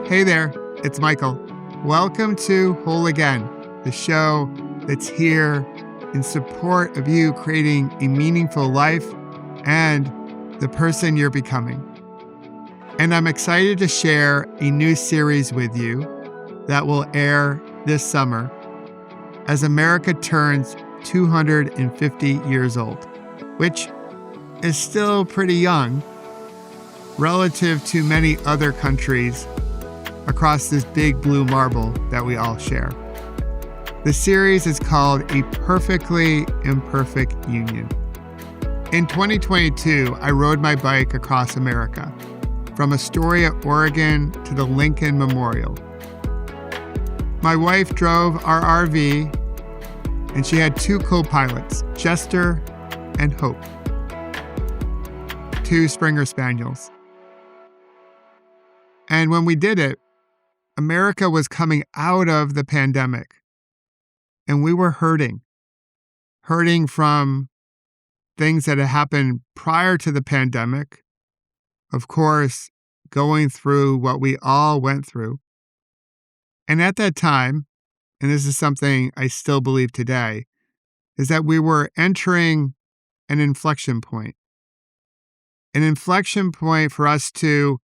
Hey there, it's Michael. Welcome to Whole Again, the show that's here in support of you creating a meaningful life and the person you're becoming. And I'm excited to share a new series with you that will air this summer as America turns 250 years old, which is still pretty young relative to many other countries across this big blue marble that we all share. The series is called A Perfectly Imperfect Union. In 2022, I rode my bike across America, from Astoria, Oregon to the Lincoln Memorial. My wife drove our RV, and she had two co-pilots, Jester and Hope, two Springer Spaniels. And when we did it, America was coming out of the pandemic, and we were hurting from things that had happened prior to the pandemic. Of course, going through what we all went through. And at that time, and this is something I still believe today, is that we were entering an inflection point. An inflection point for us to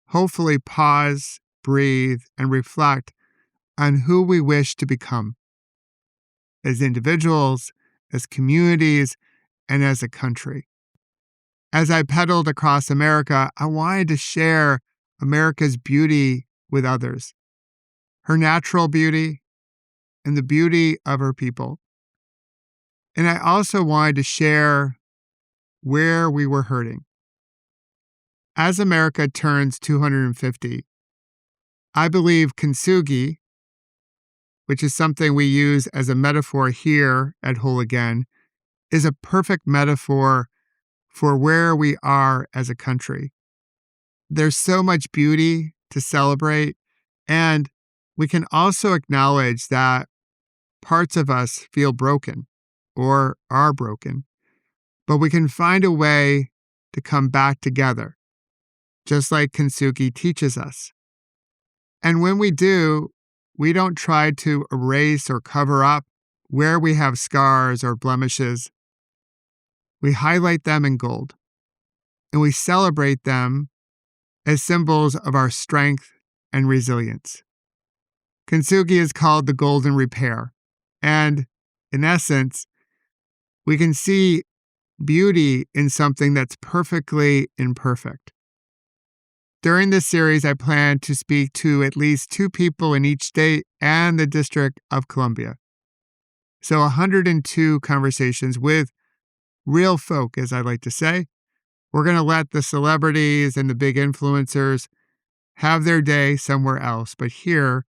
hopefully pause, breathe, and reflect on who we wish to become as individuals, as communities, and as a country. As I pedaled across America, I wanted to share America's beauty with others, her natural beauty and the beauty of her people. And I also wanted to share where we were hurting. As America turns 250, I believe Kinstugi, which is something we use as a metaphor here at Whole Again, is a perfect metaphor for where we are as a country. There's so much beauty to celebrate, and we can also acknowledge that parts of us feel broken or are broken, but we can find a way to come back together, just like Kinstugi teaches us. And when we do, we don't try to erase or cover up where we have scars or blemishes. We highlight them in gold, and we celebrate them as symbols of our strength and resilience. Kinstugi is called the golden repair, and in essence, we can see beauty in something that's perfectly imperfect. During this series, I plan to speak to at least 2 people in each state and the District of Columbia. So 102 conversations with real folk, as I like to say. We're going to let the celebrities and the big influencers have their day somewhere else. But here,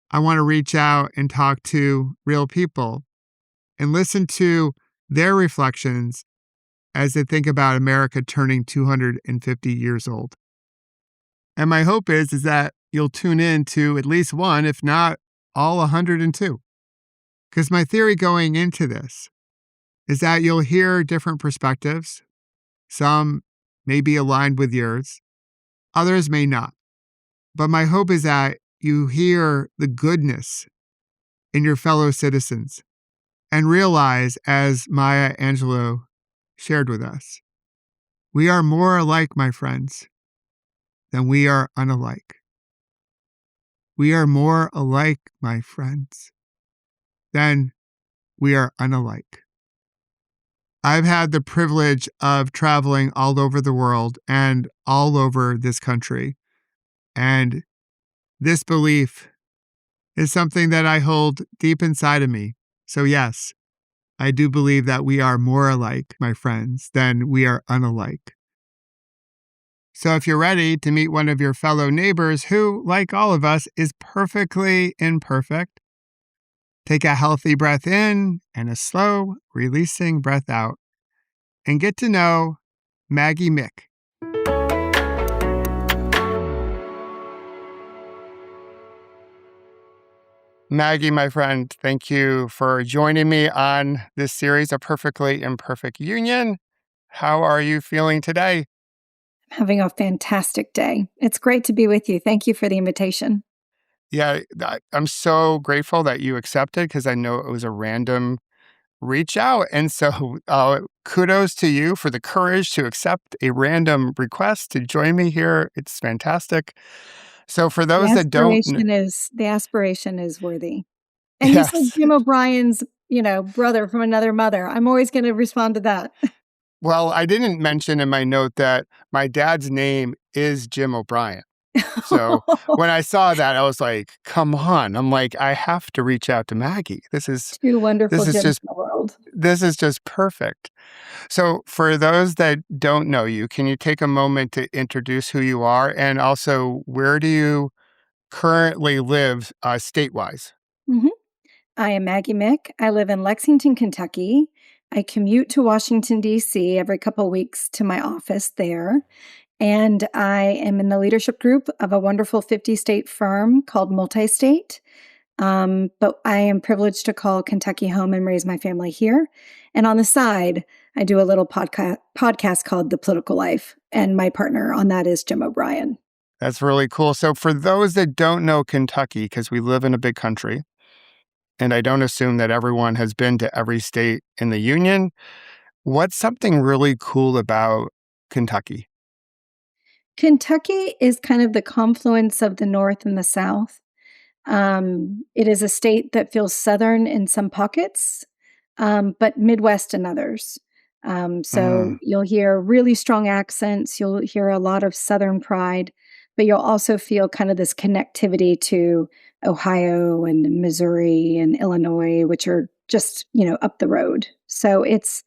I want to reach out and talk to real people and listen to their reflections as they think about America turning 250 years old. And my hope is that you'll tune in to at least one, if not all 102. Because my theory going into this is that you'll hear different perspectives. Some may be aligned with yours. Others may not. But my hope is that you hear the goodness in your fellow citizens and realize, as Maya Angelou shared with us, we are more alike, my friends, than we are unalike. We are more alike, my friends, than we are unalike. I've had the privilege of traveling all over the world and all over this country. And this belief is something that I hold deep inside of me. So yes, I do believe that we are more alike, my friends, than we are unalike. So if you're ready to meet one of your fellow neighbors who, like all of us, is perfectly imperfect, take a healthy breath in and a slow, releasing breath out, and get to know Maggie Mick. Maggie, my friend, thank you for joining me on this series of Perfectly Imperfect Union. How are you feeling today? Having a fantastic day. It's great to be with you. Thank you for the invitation. Yeah, I'm so grateful that you accepted because I know it was a random reach out. And so kudos to you for the courage to accept a random request to join me here. It's fantastic. So for those that don't, The aspiration is worthy. And you said yes. Jim O'Brien's, brother from another mother. I'm always going to respond to that. Well, I didn't mention in my note that my dad's name is Jim O'Brien. So when I saw that, I was like, come on. I'm like, I have to reach out to Maggie. Two wonderful This is Jims just in the world. this is just perfect. So for those that don't know you, can you take a moment to introduce who you are and also where do you currently live state-wise? hmm I am Maggie Mick. I live in Lexington, Kentucky. I commute to Washington, D.C. every couple of weeks to my office there. And I am in the leadership group of a wonderful 50-state firm called MultiState. But I am privileged to call Kentucky home and raise my family here. And on the side, I do a little podcast called The Political Life. And my partner on that is Jim O'Brien. That's really cool. So for those that don't know Kentucky, because we live in a big country, and I don't assume that everyone has been to every state in the union, what's something really cool about Kentucky? Kentucky is kind of the confluence of the North and the South. It is a state that feels Southern in some pockets, but Midwest in others. So Mm. you'll hear really strong accents. You'll hear a lot of Southern pride, but you'll also feel kind of this connectivity to Ohio and Missouri and Illinois, which are just up the road. So it's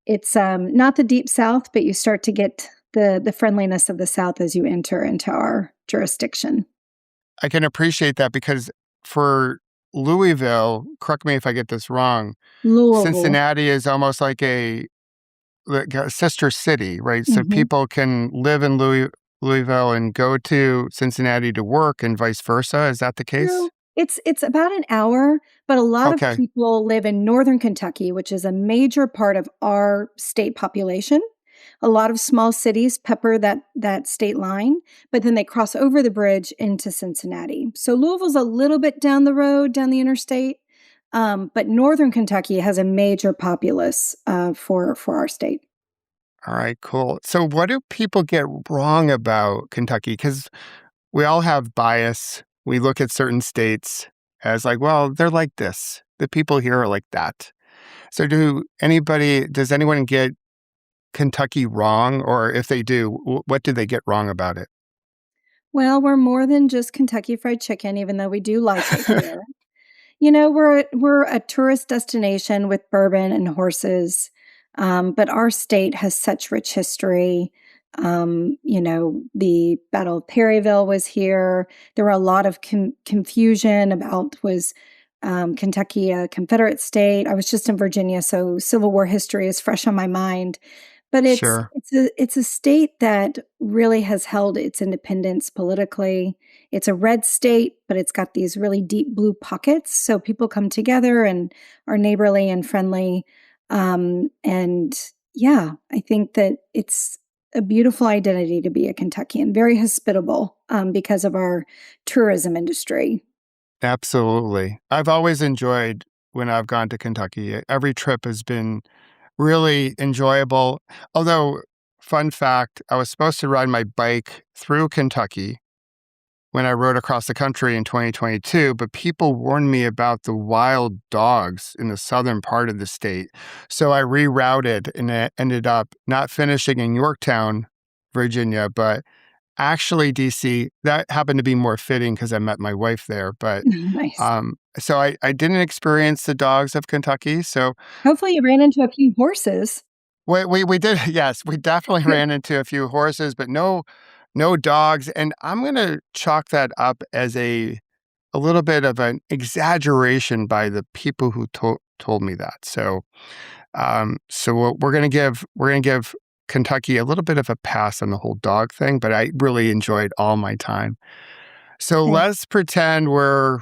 not the deep South, but you start to get the friendliness of the South as you enter into our jurisdiction. I can appreciate that because for Louisville, correct me if I get this wrong, Louisville. Cincinnati is almost like a sister city, right? So Mhm. people can live in Louisville and go to Cincinnati to work and vice versa. Is that the case? No, it's about an hour, but a lot of Okay, people live in Northern Kentucky, which is a major part of our state population. A lot of small cities pepper that state line, but then they cross over the bridge into Cincinnati. So Louisville's a little bit down the road, down the interstate, but Northern Kentucky has a major populace for our state. all right, cool. So what do people get wrong about Kentucky? Because we all have bias. We look at certain states as like, well, they're like this. The people here are like that. So does anyone get Kentucky wrong? Or if they do, what do they get wrong about it? Well, we're more than just Kentucky Fried Chicken, even though we do like it here. We're a tourist destination with bourbon and horses, but our state has such rich history. The Battle of Perryville was here. There were a lot of confusion about was Kentucky a Confederate state. I was just in Virginia, so Civil War history is fresh on my mind. But it's Sure. it's a it's a state that really has held its independence politically. It's a red state, but it's got these really deep blue pockets. So people come together and are neighborly and friendly. And yeah, I think that it's a beautiful identity to be a Kentuckian, very hospitable because of our tourism industry. Absolutely. I've always enjoyed when I've gone to Kentucky. Every trip has been really enjoyable. Although, fun fact, I was supposed to ride my bike through Kentucky when I rode across the country in 2022, but people warned me about the wild dogs in the southern part of the state. So I rerouted and it ended up not finishing in Yorktown, Virginia, but actually DC. That happened to be more fitting because I met my wife there. But Nice. so I didn't experience the dogs of Kentucky. So Hopefully, you ran into a few horses. we did, yes, we definitely Good. ran into a few horses, but no dogs. And I'm going to chalk that up as a little bit of an exaggeration by the people who told me that. So we're going to give Kentucky a little bit of a pass on the whole dog thing, but I really enjoyed all my time. So Thanks. let's pretend we're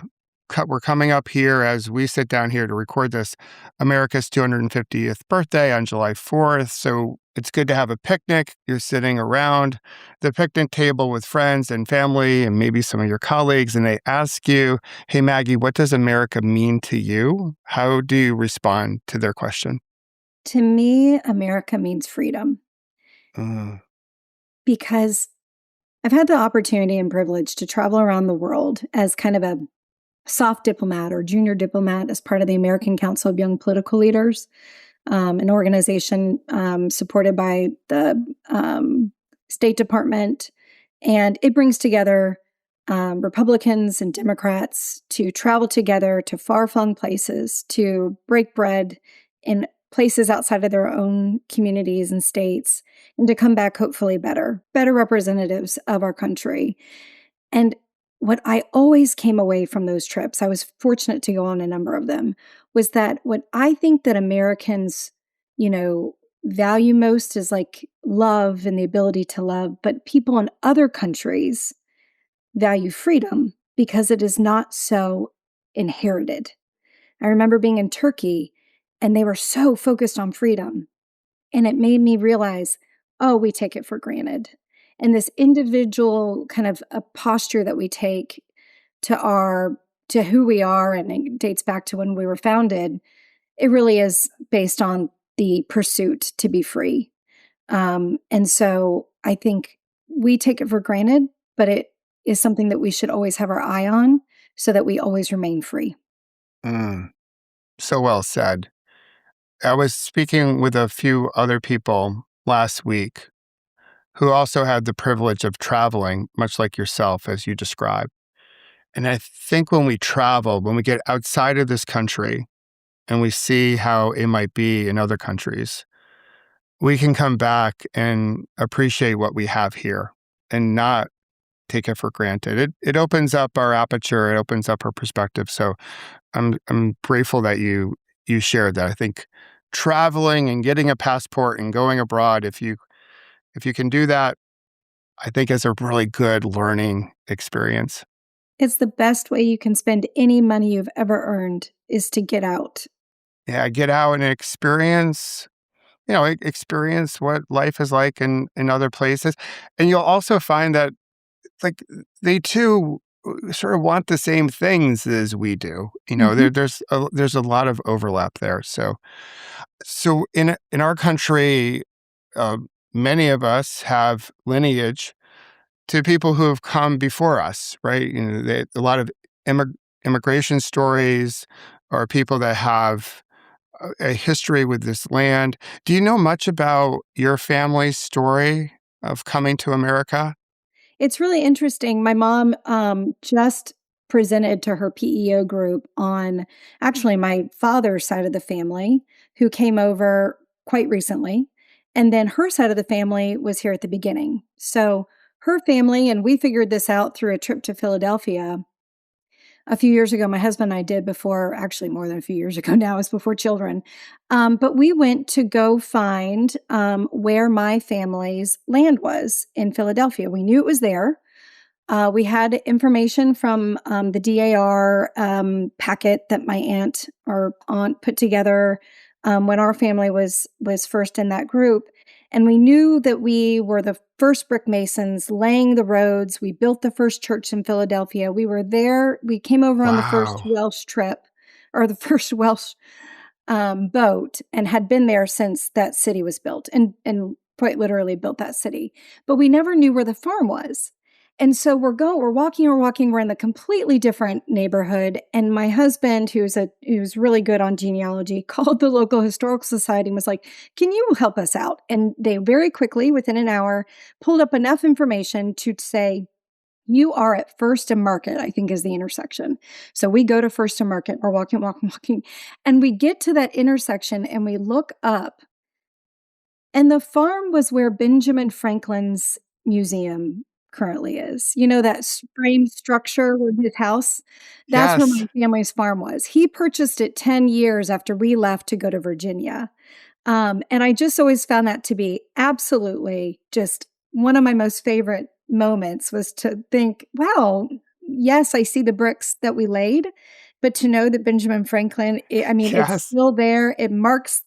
we're coming up here as we sit down here to record this, America's 250th birthday on July 4th. So it's good to have a picnic. You're sitting around the picnic table with friends and family and maybe some of your colleagues, and they ask you, "Hey, Maggie, what does America mean to you?" How do you respond to their question? To me, America means freedom Mm, because I've had the opportunity and privilege to travel around the world as kind of a soft diplomat or junior diplomat as part of the American Council of Young Political Leaders, an organization supported by the State Department. And it brings together Republicans and Democrats to travel together to far-flung places to break bread in places outside of their own communities and states, and to come back hopefully better representatives of our country. And what I always came away from those trips, I was fortunate to go on a number of them, was that what I think that Americans, value most is like love and the ability to love, but people in other countries value freedom because it is not so inherited. I remember being in Turkey and they were so focused on freedom. And it made me realize, oh, we take it for granted. And this individual kind of a posture that we take to who we are, and it dates back to when we were founded, it really is based on the pursuit to be free. And so I think we take it for granted, but it is something that we should always have our eye on so that we always remain free. mm. So well said. I was speaking with a few other people last week who also had the privilege of traveling, much like yourself, as you described. And I think when we travel, when we get outside of this country and we see how it might be in other countries, we can come back and appreciate what we have here and not take it for granted. It opens up our aperture, it opens up our perspective. So I'm grateful that you shared that. I think traveling and getting a passport and going abroad, if you can do that, I think is a really good learning experience. It's the best way you can spend any money you've ever earned is to get out. Yeah, get out and experience, experience what life is like in other places. And you'll also find that like they too sort of want the same things as we do. Mhm. There's a lot of overlap there. So in our country, uh, many of us have lineage to people who have come before us, right? A lot of immigration stories or people that have a history with this land. Do you know much about your family's story of coming to America? It's really interesting. My mom just presented to her PEO group on actually my father's side of the family, who came over quite recently. And then her side of the family was here at the beginning. So her family, and we figured this out through a trip to Philadelphia a few years ago. My husband and I did, before, actually more than a few years ago now, it was before children. But we went to go find where my family's land was in Philadelphia. We knew it was there. We had information from the DAR packet that my aunt or aunt put together when our family was first in that group. And we knew that we were the first brick masons laying the roads. We built the first church in Philadelphia. We were there. We came over on the first Wow. Welsh trip, or the first Welsh boat, and had been there since that city was built, and quite literally built that city. But we never knew where the farm was. And so we're walking, we're in the completely different neighborhood. And my husband, who's really good on genealogy, called the local historical society and was like, "Can you help us out?" And they very quickly, within an hour, pulled up enough information to say, "You are at First and Market," I think is the intersection. So we go to First and Market, we're walking, and we get to that intersection and we look up, and the farm was where Benjamin Franklin's museum currently is. You know, that frame structure with his house? That's where Yes. my family's farm was. He purchased it 10 years after we left to go to Virginia. And I just always found that to be absolutely just one of my most favorite moments, was to think, wow, yes, I see the bricks that we laid, but to know that Benjamin Franklin, it's Yes. still there. It marks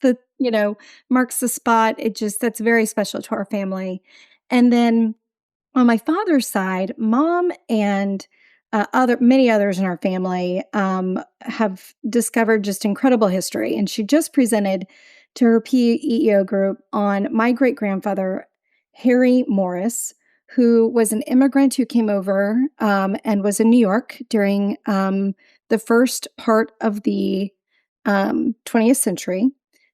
marks the spot. That's very special to our family. And then on my father's side, mom and many others in our family have discovered just incredible history. And she just presented to her PEO group on my great grandfather, Harry Morris, who was an immigrant who came over and was in New York during the first part of the 20th century,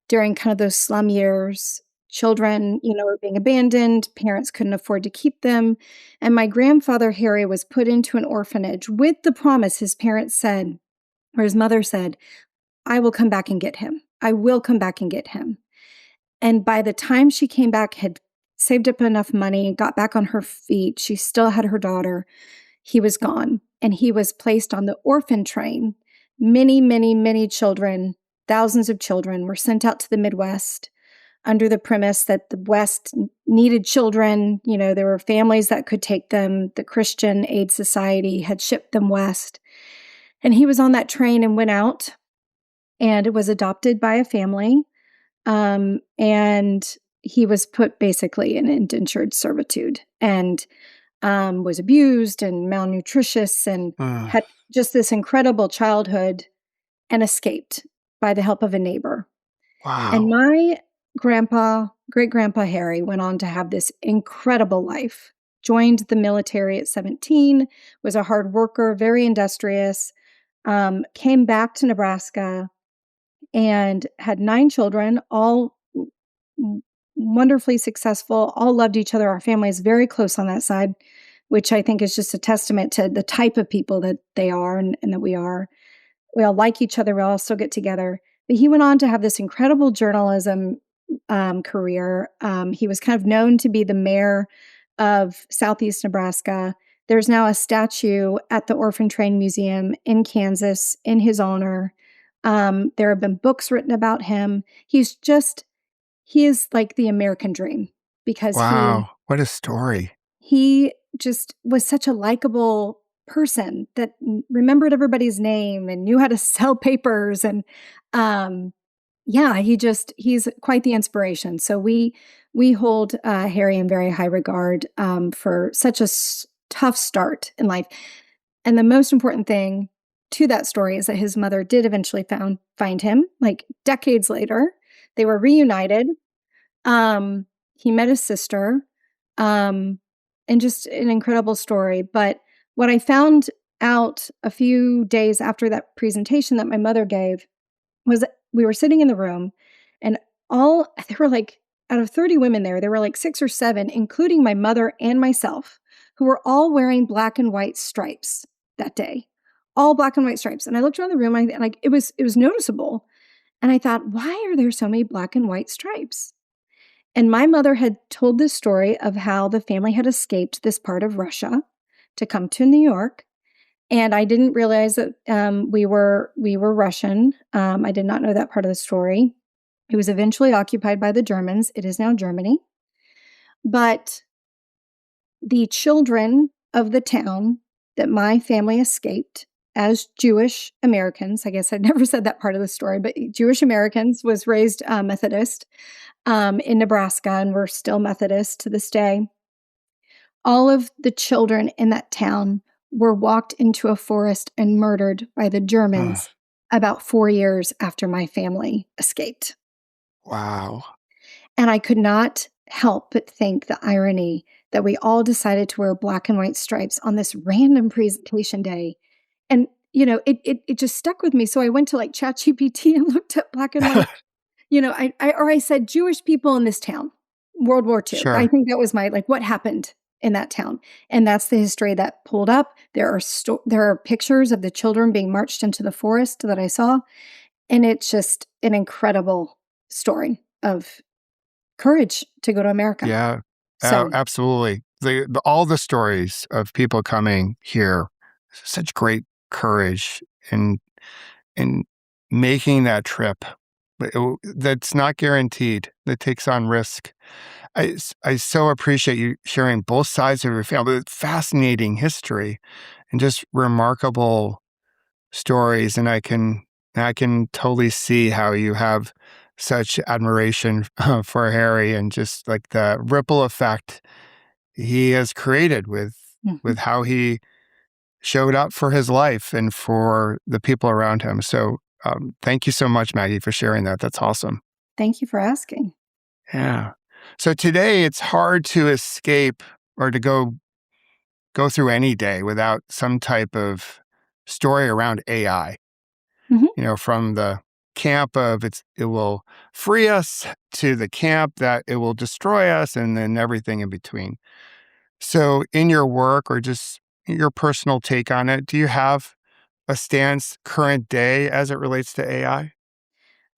during kind of those slum years. Children, were being abandoned. Parents couldn't afford to keep them. And my grandfather, Harry, was put into an orphanage with the promise his parents said, or his mother said, I will come back and get him. I will come back and get him. And by the time she came back, had saved up enough money, got back on her feet, she still had her daughter. He was gone. And he was placed on the orphan train. Many, many, many children, thousands of children were sent out to the Midwest under the premise that the West needed children. There were families that could take them. The Christian Aid Society had shipped them west. And he was on that train and went out and was adopted by a family. And he was put basically in indentured servitude and was abused and malnutritious and had just this incredible childhood and escaped by the help of a neighbor. Wow. And my great grandpa Harry went on to have this incredible life, joined the military at 17, was a hard worker, very industrious, came back to Nebraska and had 9 children, all wonderfully successful, all loved each other. Our family is very close on that side, which I think is just a testament to the type of people that they are and that we are. We all like each other. We all still get together. But he went on to have this incredible journalism career. He was kind of known to be the mayor of Southeast Nebraska. There's now a statue at the Orphan Train Museum in Kansas in his honor. There have been books written about him. He is like the American dream because wow, what a story. he just was such a likable person that remembered everybody's name and knew how to sell papers. And he's quite the inspiration. So we hold Harry in very high regard for such a tough start in life. And the most important thing to that story is that his mother did eventually find him, like decades later. They were reunited. He met his sister, and just an incredible story. But what I found out a few days after that presentation that my mother gave was we were sitting in the room, and there were like, out of 30 women there were like 6 or 7, including my mother and myself, who were all wearing black and white stripes that day. All black and white stripes. And I looked around the room and it was noticeable. And I thought, why are there so many black and white stripes? And my mother had told this story of how the family had escaped this part of Russia to come to New York. And I didn't realize that we were Russian. I did not know that part of the story. It was eventually occupied by the Germans. It is now Germany. But the children of the town that my family escaped as Jewish Americans, I guess I never said that part of the story, but Jewish Americans, was raised Methodist in Nebraska, and we're still Methodist to this day. All of the children in that town were walked into a forest and murdered by the Germans about 4 years after my family escaped. Wow. And I could not help but think the irony that we all decided to wear black and white stripes on this random presentation day. And, it just stuck with me. So I went to like ChatGPT and looked up black and white. I said Jewish people in this town, World War II. Sure. I think that was my, what happened in that town. And that's the history that pulled up. There are pictures of the children being marched into the forest that I saw. And it's just an incredible story of courage to go to America. Yeah, So, absolutely. All the stories of people coming here, such great courage in making that trip. That's not guaranteed. That takes on risk. I so appreciate you sharing both sides of your family. Fascinating history. and just remarkable stories. And I can totally see how you have such admiration for Harry, and just like the ripple effect he has created with Mhm. how he showed up for his life and for the people around him. So thank you so much, Maggie, for sharing that. That's awesome. Thank you for asking. Yeah. So today it's hard to escape or to go through any day without some type of story around AI. Mhm. From the camp of it will free us to the camp that it will destroy us, and then everything in between. So in your work or just your personal take on it, do you have a stance current day as it relates to AI?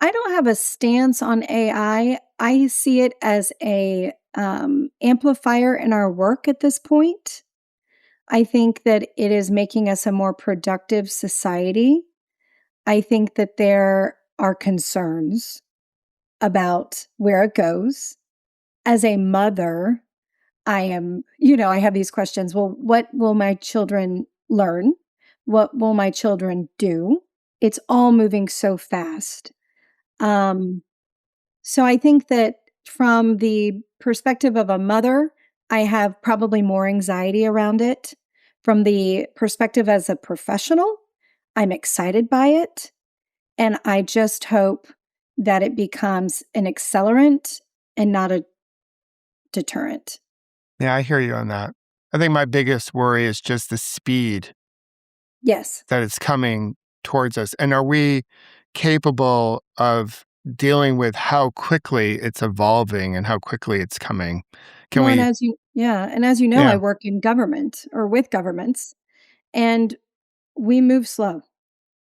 I don't have a stance on AI. I see it as a amplifier in our work at this point. I think that it is making us a more productive society. I think that there are concerns about where it goes. As a mother, I have these questions. Well, what will my children learn? What will my children do? It's all moving so fast. Um, so I think that from the perspective of a mother, I have probably more anxiety around it. From the perspective as a professional, I'm excited by it. And I just hope that it becomes an accelerant and not a deterrent. Yeah, I hear you on that. I think my biggest worry is just the speed Yes. that it's coming towards us. And are we capable of dealing with how quickly it's evolving and how quickly it's coming? Can Well, and we? as you know, I Yeah, work in government or with governments, and we move slow.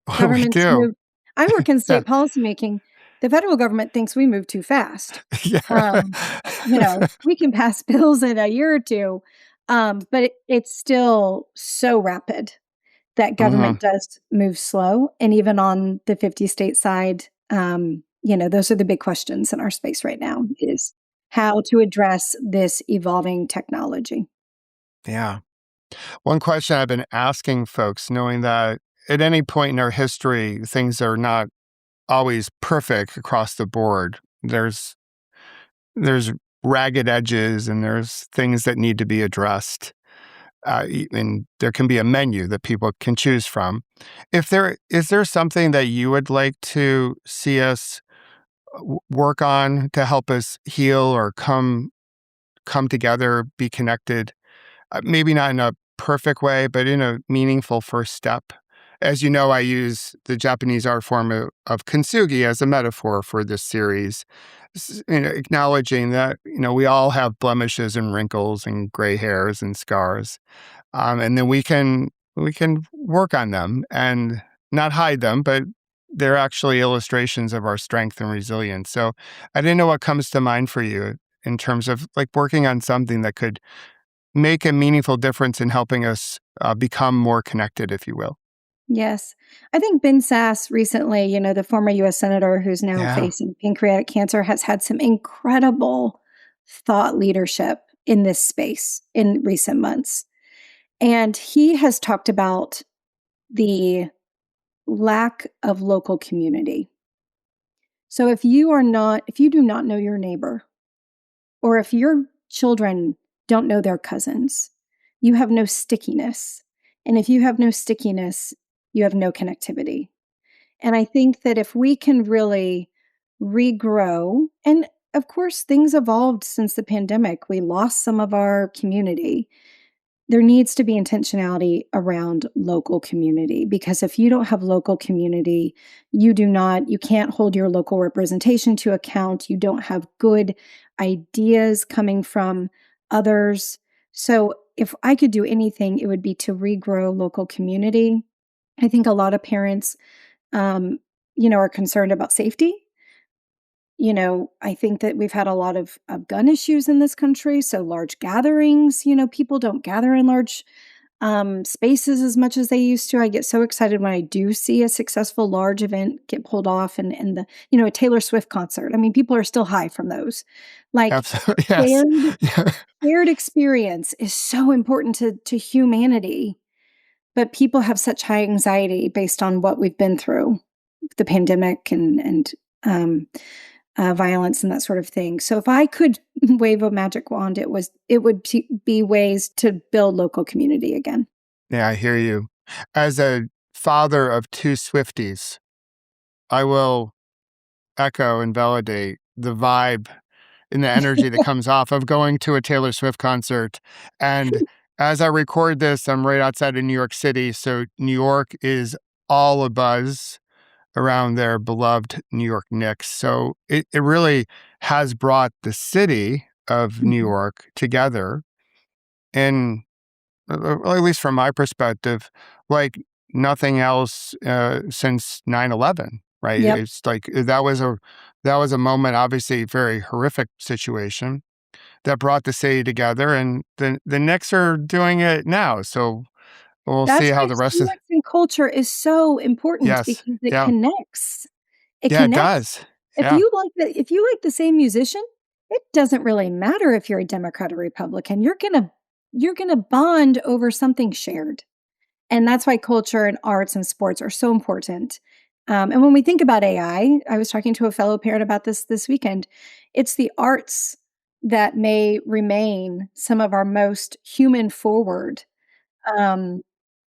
we Governments do. move. I work in Yeah. state policymaking. The federal government thinks we move too fast. Yeah. Um, we can pass bills in a year or two, but it's still so rapid that Mhm. government does move slow. And even on the 50 state side, those are the big questions in our space right now is how to address this evolving technology. Yeah. One question I've been asking folks, knowing that at any point in our history, things are not always perfect across the board. There's ragged edges and there's things that need to be addressed. And there can be a menu that people can choose from. If there is there something that you would like to see us work on to help us heal or come together, be connected? Maybe not in a perfect way, but in a meaningful first step. As you know, I use the Japanese art form of kintsugi as a metaphor for this series, acknowledging that we all have blemishes and wrinkles and gray hairs and scars, and then we can work on them and not hide them, but they're actually illustrations of our strength and resilience. So I didn't know what comes to mind for you in terms of like working on something that could make a meaningful difference in helping us become more connected, if you will. Yes. I think Ben Sass recently, the former US Senator who's now Yeah. facing pancreatic cancer, has had some incredible thought leadership in this space in recent months. And he has talked about the lack of local community. So if you do not know your neighbor, or if your children don't know their cousins, you have no stickiness. And if you have no stickiness, you have no connectivity. And I think that if we can really regrow, and of course, things evolved since the pandemic, we lost some of our community. There needs to be intentionality around local community because if you don't have local community, you can't hold your local representation to account. You don't have good ideas coming from others. So, if I could do anything, it would be to regrow local community. I think a lot of parents um, are concerned about safety. I think that we've had a lot of gun issues in this country. So large gatherings, people don't gather in large spaces as much as they used to. I get so excited when I do see a successful large event get pulled off and a Taylor Swift concert. I mean, people are still high from those. Like Absolutely. Yes. shared Yeah. shared experience is so important to humanity. but people have such high anxiety based on what we've been through, the pandemic and violence and that sort of thing. So if I could wave a magic wand, it would be ways to build local community again. Yeah, I hear you. As a father of two Swifties, I will echo and validate the vibe and the energy that comes off of going to a Taylor Swift concert. And as I record this, I'm right outside of New York City. So New York is all abuzz around their beloved New York Knicks. So it really has brought the city of New Mhm. York together. And well, at least from my perspective, like nothing else since 9/11, right? Yep. It's like that was a moment, obviously very horrific situation that brought the city together, and the Knicks are doing it now. So we'll see That's how why the rest of mixing culture is so important yes, because it yeah, connects. It yeah, it connects. does, yeah, If you like the same musician, it doesn't really matter if you're a Democrat or Republican. You're gonna bond over something shared. And that's why culture and arts and sports are so important. And when we think about AI, I was talking to a fellow parent about this weekend. It's the arts that may remain some of our most human forward um,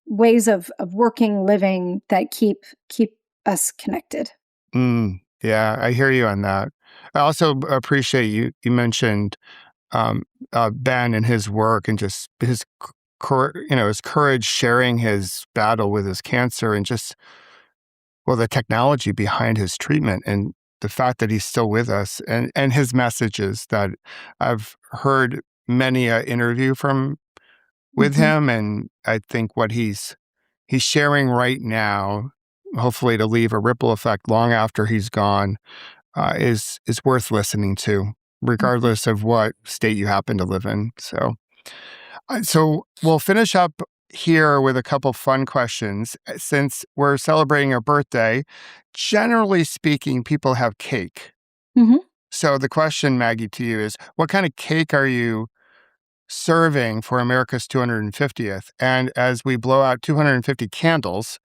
ways of working, living that keep us connected. yeah. I hear you on that. I also appreciate you mentioned Ben and his work and just his his courage sharing his battle with his cancer and just well the technology behind his treatment and the fact that he's still with us and his messages that I've heard many a interview from with Mhm. him, and I think what he's sharing right now, hopefully to leave a ripple effect long after he's gone, is worth listening to, Mhm. regardless of what state you happen to live in. So we'll finish up here with a couple fun questions. Since we're celebrating a birthday, generally speaking, people have cake. Mhm. So the question, Maggie, to you is, what kind of cake are you serving for America's 250th? And as we blow out 250 candles,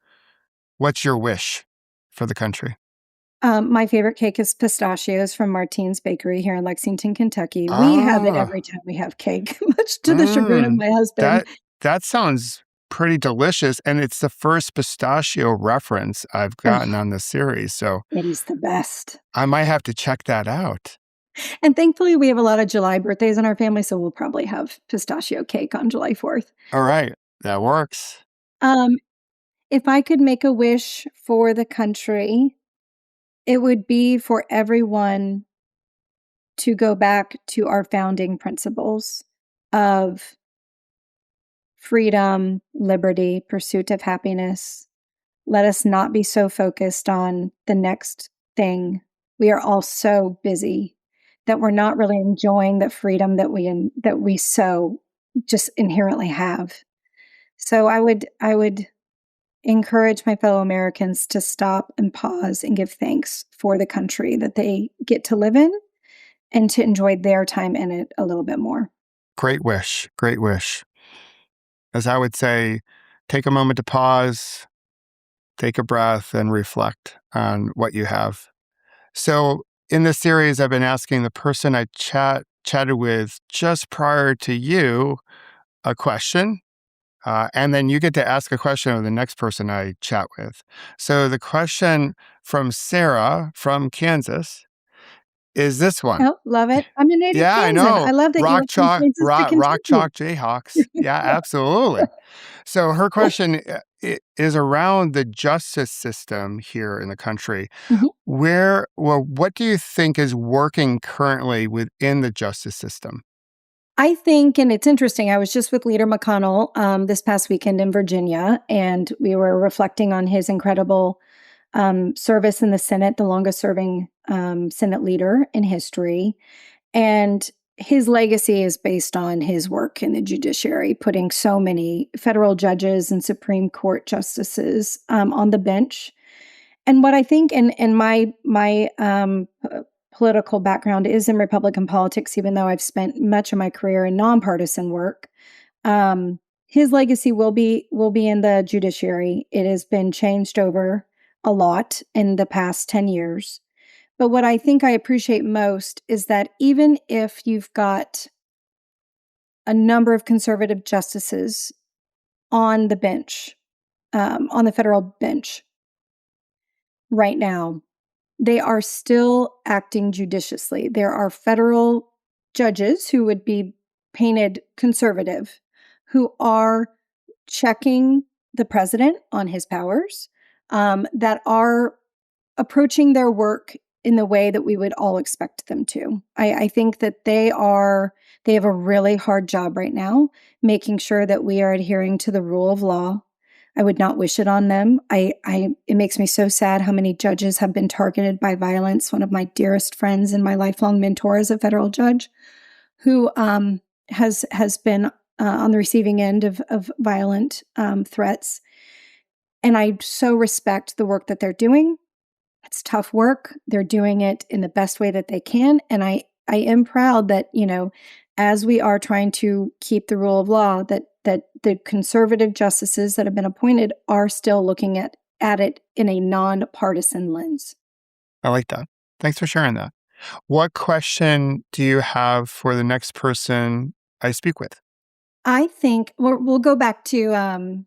what's your wish for the country? My favorite cake is pistachios from Martine's Bakery here in Lexington, Kentucky. We have it every Ah, time we have cake, much to the chagrin of mm, my husband. that that sounds pretty delicious, and it's the first pistachio reference I've gotten Oh, on this series, so it is the best. I might have to check that out. And thankfully, we have a lot of July birthdays in our family, so we'll probably have pistachio cake on July 4th. All right, that works. Um, if I could make a wish for the country, it would be for everyone to go back to our founding principles of freedom, liberty, pursuit of happiness. Let us not be so focused on the next thing. We are all so busy that we're not really enjoying the freedom that we so just inherently have. So I would encourage my fellow Americans to stop and pause and give thanks for the country that they get to live in and to enjoy their time in it a little bit more. Great wish, great wish. As I would say, take a moment to pause, take a breath, and reflect on what you have. So, in this series, I've been asking the person I chatted with just prior to you a question, and then you get to ask a question of the next person I chat with. So, the question from Sarah from Kansas is this one. Oh, love it. I'm a native Yeah, I Kansan. know. I love that you went from Kansas to Rock Kentucky. chalk Jayhawks. Yeah, absolutely. So her question is around the justice system here in the country. Mhm. What do you think is working currently within the justice system? I think, and it's interesting, I was just with Leader McConnell this past weekend in Virginia, and we were reflecting on his incredible service in the Senate, the longest serving Senate leader in history. And his legacy is based on his work in the judiciary, putting so many federal judges and Supreme Court justices on the bench. And what I think, and my political background is in Republican politics, even though I've spent much of my career in nonpartisan work. Um, His legacy will be in the judiciary. It has been changed over a lot in the past 10 years. But what I think I appreciate most is that even if you've got a number of conservative justices on the bench, on the federal bench right now, they are still acting judiciously. There are federal judges who would be painted conservative who are checking the president on his powers, that are approaching their work in the way that we would all expect them to. I think that they have a really hard job right now, making sure that we are adhering to the rule of law. I would not wish it on them. It makes me so sad how many judges have been targeted by violence. One of my dearest friends and my lifelong mentor is a federal judge who has been on the receiving end of violent threats. And I so respect the work that they're doing. It's tough work. They're doing it in the best way that they can. And I am proud that, as we are trying to keep the rule of law, that the conservative justices that have been appointed are still looking at it in a nonpartisan lens. I like that. Thanks for sharing that. What question do you have for the next person I speak with? I think we'll go back to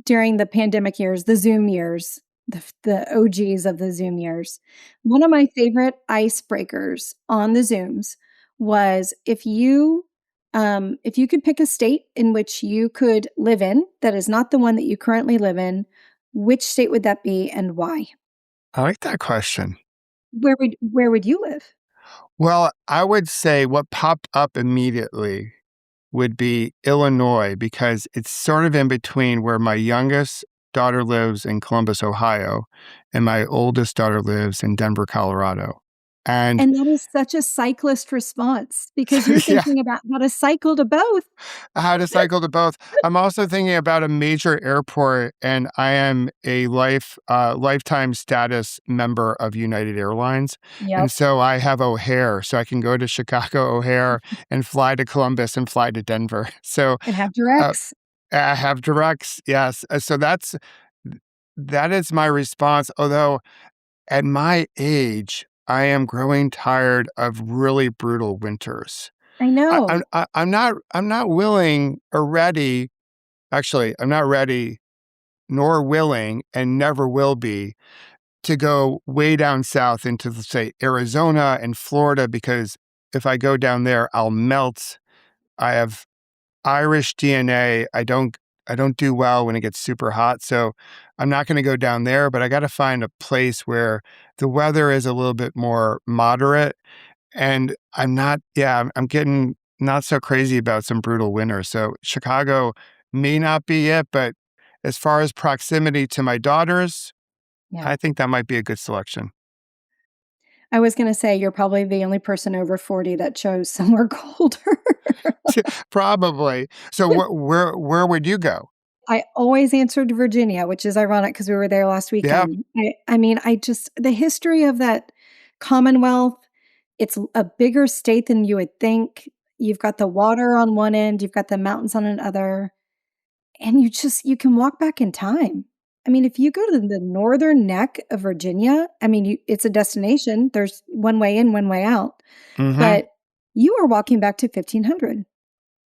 during the pandemic years, the Zoom years, the OGs of the Zoom years. One of my favorite icebreakers on the Zooms was if you could pick a state in which you could live in that is not the one that you currently live in, which state would that be and why? I like that question. Where would you live? Well, I would say what popped up immediately would be Illinois, because it's sort of in between where my youngest daughter lives in Columbus, Ohio, and my oldest daughter lives in Denver, Colorado. And that is such a cyclist response because you're yeah, thinking about how to cycle to both. how to cycle to both. I'm also thinking about a major airport, and I am a lifetime status member of United Airlines. And Yep. so I have O'Hare, so I can go to Chicago O'Hare and fly to Columbus and fly to Denver. So And have uh, directs. I have directs, yes. So that is my response. Although at my age, I am growing tired of really brutal winters. I know. I'm not willing or ready. Actually, I'm not ready nor willing and never will be to go way down south into, say, Arizona and Florida, because if I go down there, I'll melt. I have Irish DNA. I don't do well when it gets super hot, so I'm not going to go down there, but I got to find a place where the weather is a little bit more moderate. And I'm getting not so crazy about some brutal winter. So Chicago may not be it, but as far as proximity to my daughters, Yeah. I think that might be a good selection. I was going to say you're probably the only person over 40 that chose somewhere colder. Probably. So where would you go? I always answered Virginia, which is ironic because we were there last Yeah. weekend. I mean, the history of that Commonwealth, it's a bigger state than you would think. You've got the water on one end, you've got the mountains on another, and you can walk back in time. I mean, if you go to the northern neck of Virginia, I mean, it's a destination. There's one way in, one way out, Mm-hmm. but you are walking back to 1500.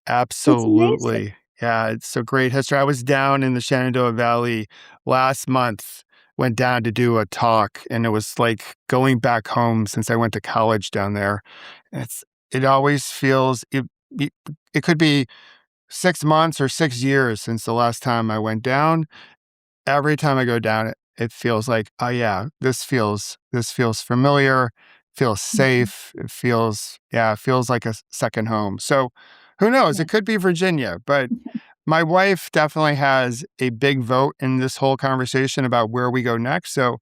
It's amazing. Absolutely. Yeah, it's a great history. I was down in the Shenandoah Valley last month, went down to do a talk, and it was like going back home since I went to college down there. It always feels it it could be 6 months or 6 years since the last time I went down. Every time I go down, it feels like, oh yeah, this feels familiar, feels Mhm. safe. It feels like a second home. So who knows? Yeah. It could be Virginia, but my wife definitely has a big vote in this whole conversation about where we go next. So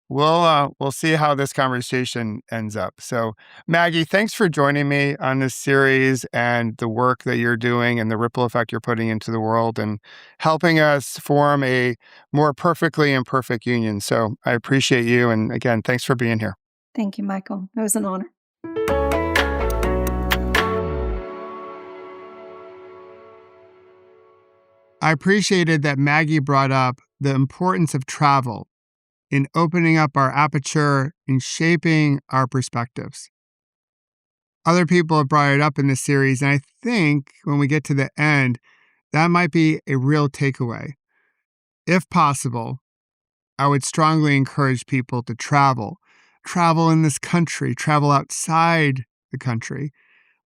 we'll see how this conversation ends up. So Maggie, thanks for joining me on this series and the work that you're doing and the ripple effect you're putting into the world and helping us form a more perfectly imperfect union. So I appreciate you. And again, thanks for being here. Thank you, Michael. It was an honor. I appreciated that Maggie brought up the importance of travel in opening up our aperture and shaping our perspectives. Other people have brought it up in this series, and I think when we get to the end, that might be a real takeaway. If possible, I would strongly encourage people to travel in this country, travel outside the country.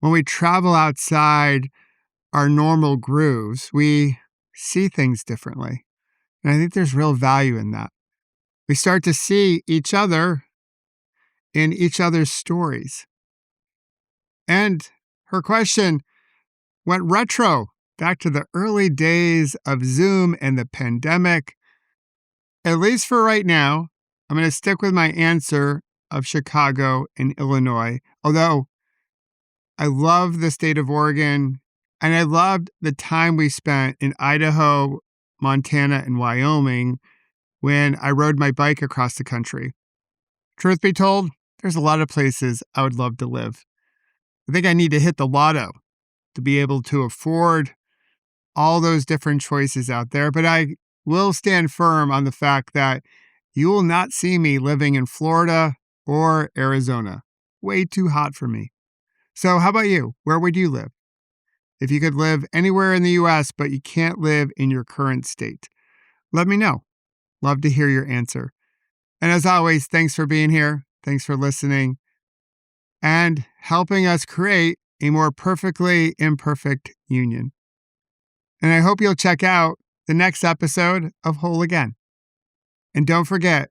When we travel outside our normal grooves, we see things differently. And I think there's real value in that. We start to see each other in each other's stories. And her question went retro, back to the early days of Zoom and the pandemic. At least for right now, I'm going to stick with my answer of Chicago and Illinois, although I love the state of Oregon, and I loved the time we spent in Idaho, Montana, and Wyoming when I rode my bike across the country. Truth be told, there's a lot of places I would love to live. I think I need to hit the lotto to be able to afford all those different choices out there, but I will stand firm on the fact that you will not see me living in Florida or Arizona. Way too hot for me. So how about you? Where would you live? If you could live anywhere in the U.S., but you can't live in your current state, let me know. Love to hear your answer. And as always, thanks for being here. Thanks for listening and helping us create a more perfectly imperfect union. And I hope you'll check out the next episode of Whole Again. And don't forget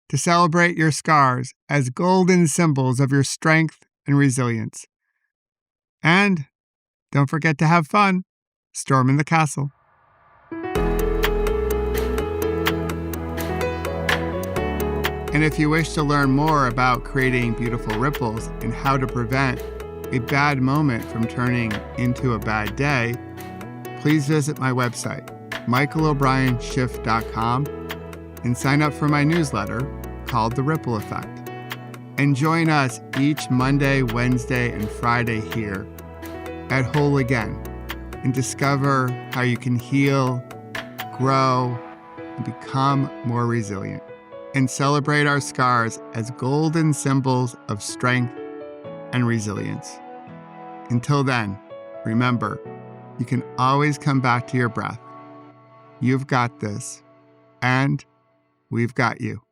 to celebrate your scars as golden symbols of your strength and resilience. And don't forget to have fun storming the castle. And if you wish to learn more about creating beautiful ripples and how to prevent a bad moment from turning into a bad day, please visit my website, michaelobrienshift.com, and sign up for my newsletter called The Ripple Effect. And join us each Monday, Wednesday, and Friday here at Whole Again and discover how you can heal, grow, and become more resilient, and celebrate our scars as golden symbols of strength and resilience. Until then, remember, you can always come back to your breath. You've got this, and we've got you.